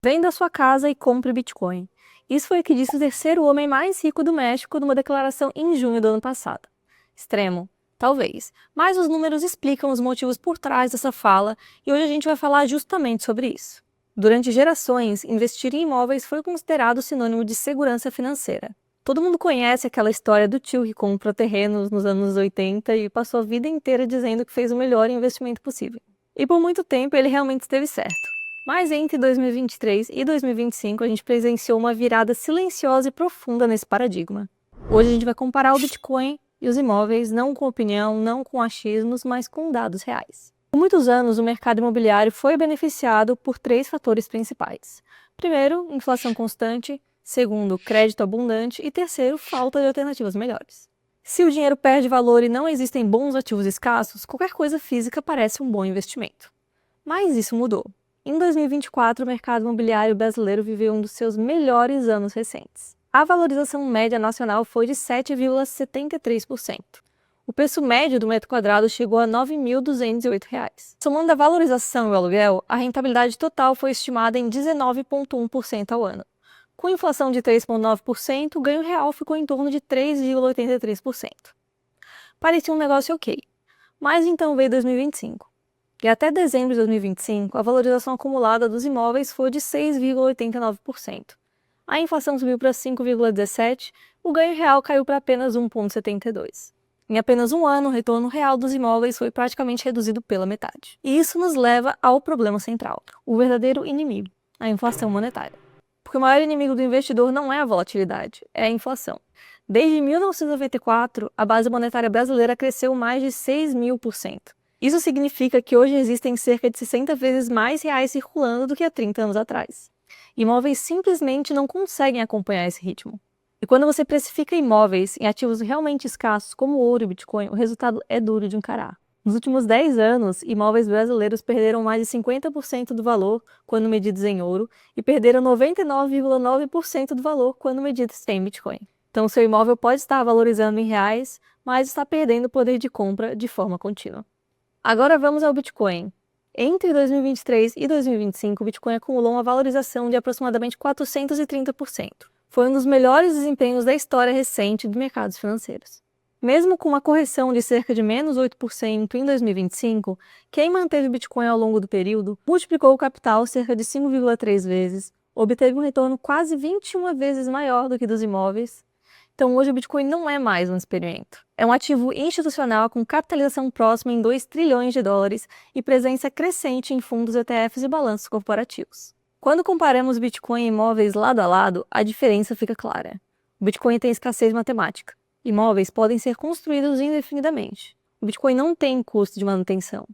Venda sua casa e compre Bitcoin. Isso foi o que disse o terceiro homem mais rico do México numa declaração em junho do ano passado. Extremo? Talvez, mas os números explicam os motivos por trás dessa fala e hoje a gente vai falar justamente sobre isso. Durante gerações, investir em imóveis foi considerado sinônimo de segurança financeira. Todo mundo conhece aquela história do tio que comprou terrenos nos anos 80 e passou a vida inteira dizendo que fez o melhor investimento possível. E por muito tempo ele realmente esteve certo. Mas entre 2023 e 2025, a gente presenciou uma virada silenciosa e profunda nesse paradigma. Hoje a gente vai comparar o Bitcoin e os imóveis, não com opinião, não com achismos, mas com dados reais. Por muitos anos, o mercado imobiliário foi beneficiado por três fatores principais. Primeiro, inflação constante. Segundo, crédito abundante. E terceiro, falta de alternativas melhores. Se o dinheiro perde valor e não existem bons ativos escassos, qualquer coisa física parece um bom investimento. Mas isso mudou. Em 2024, o mercado imobiliário brasileiro viveu um dos seus melhores anos recentes. A valorização média nacional foi de 7,73%. O preço médio do metro quadrado chegou a R$ 9.208. Somando a valorização e o aluguel, a rentabilidade total foi estimada em 19,1% ao ano. Com inflação de 3,9%, o ganho real ficou em torno de 3,83%. Parecia um negócio ok. Mas então veio 2025. E até dezembro de 2025, a valorização acumulada dos imóveis foi de 6,89%. A inflação subiu para 5,17%, o ganho real caiu para apenas 1,72%. Em apenas um ano, o retorno real dos imóveis foi praticamente reduzido pela metade. E isso nos leva ao problema central, o verdadeiro inimigo, a inflação monetária. Porque o maior inimigo do investidor não é a volatilidade, é a inflação. Desde 1994, a base monetária brasileira cresceu mais de 6.000%. Isso significa que hoje existem cerca de 60 vezes mais reais circulando do que há 30 anos atrás. Imóveis simplesmente não conseguem acompanhar esse ritmo. E quando você precifica imóveis em ativos realmente escassos, como ouro e Bitcoin, o resultado é duro de encarar. Nos últimos 10 anos, imóveis brasileiros perderam mais de 50% do valor quando medidos em ouro e perderam 99,9% do valor quando medidos em Bitcoin. Então, seu imóvel pode estar valorizando em reais, mas está perdendo o poder de compra de forma contínua. Agora vamos ao Bitcoin. Entre 2023 e 2025, o Bitcoin acumulou uma valorização de aproximadamente 430%. Foi um dos melhores desempenhos da história recente dos mercados financeiros. Mesmo com uma correção de cerca de menos 8% em 2025, quem manteve o Bitcoin ao longo do período multiplicou o capital cerca de 5,3 vezes, obteve um retorno quase 21 vezes maior do que dos imóveis. Então hoje o Bitcoin não é mais um experimento. É um ativo institucional com capitalização próxima em 2 trilhões de dólares e presença crescente em fundos ETFs e balanços corporativos. Quando comparamos Bitcoin e imóveis lado a lado, a diferença fica clara. O Bitcoin tem escassez matemática. Imóveis podem ser construídos indefinidamente. O Bitcoin não tem custo de manutenção.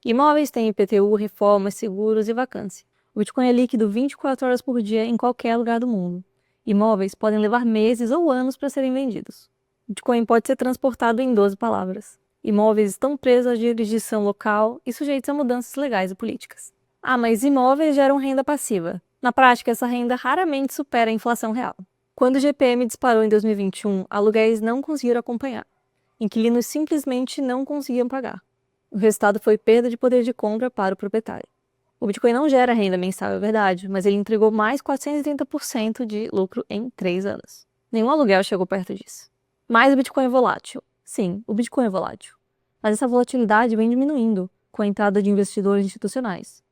Imóveis têm IPTU, reformas, seguros e vacância. O Bitcoin é líquido 24 horas por dia em qualquer lugar do mundo. Imóveis podem levar meses ou anos para serem vendidos. Bitcoin pode ser transportado em 12 palavras. Imóveis estão presos à jurisdição local e sujeitos a mudanças legais e políticas. Ah, mas imóveis geram renda passiva. Na prática, essa renda raramente supera a inflação real. Quando o GPM disparou em 2021, aluguéis não conseguiram acompanhar. Inquilinos simplesmente não conseguiam pagar. O resultado foi perda de poder de compra para o proprietário. O Bitcoin não gera renda mensal, é verdade, mas ele entregou mais 430% de lucro em 3 anos. Nenhum aluguel chegou perto disso. Mas o Bitcoin é volátil. Sim, o Bitcoin é volátil. Mas essa volatilidade vem diminuindo com a entrada de investidores institucionais.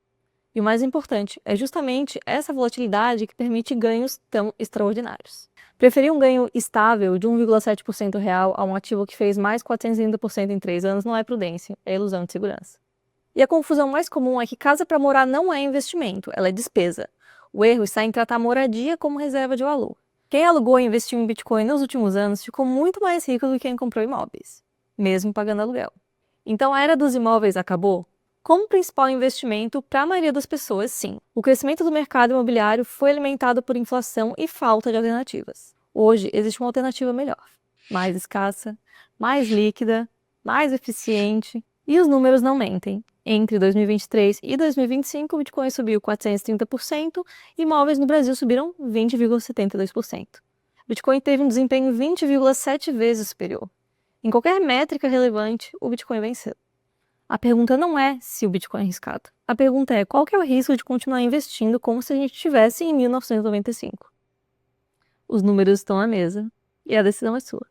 E o mais importante, é justamente essa volatilidade que permite ganhos tão extraordinários. Preferir um ganho estável de 1,7% real a um ativo que fez mais 430% em 3 anos não é prudência, é ilusão de segurança. E a confusão mais comum é que casa para morar não é investimento, ela é despesa. O erro está em tratar a moradia como reserva de valor. Quem alugou e investiu em Bitcoin nos últimos anos ficou muito mais rico do que quem comprou imóveis, mesmo pagando aluguel. Então a era dos imóveis acabou? Como principal investimento para a maioria das pessoas, sim. O crescimento do mercado imobiliário foi alimentado por inflação e falta de alternativas. Hoje existe uma alternativa melhor, mais escassa, mais líquida, mais eficiente, e os números não mentem. Entre 2023 e 2025, o Bitcoin subiu 430% e imóveis no Brasil subiram 20,72%. O Bitcoin teve um desempenho 20,7 vezes superior. Em qualquer métrica relevante, o Bitcoin venceu. A pergunta não é se o Bitcoin é arriscado. A pergunta é qual que é o risco de continuar investindo como se a gente estivesse em 1995. Os números estão à mesa e a decisão é sua.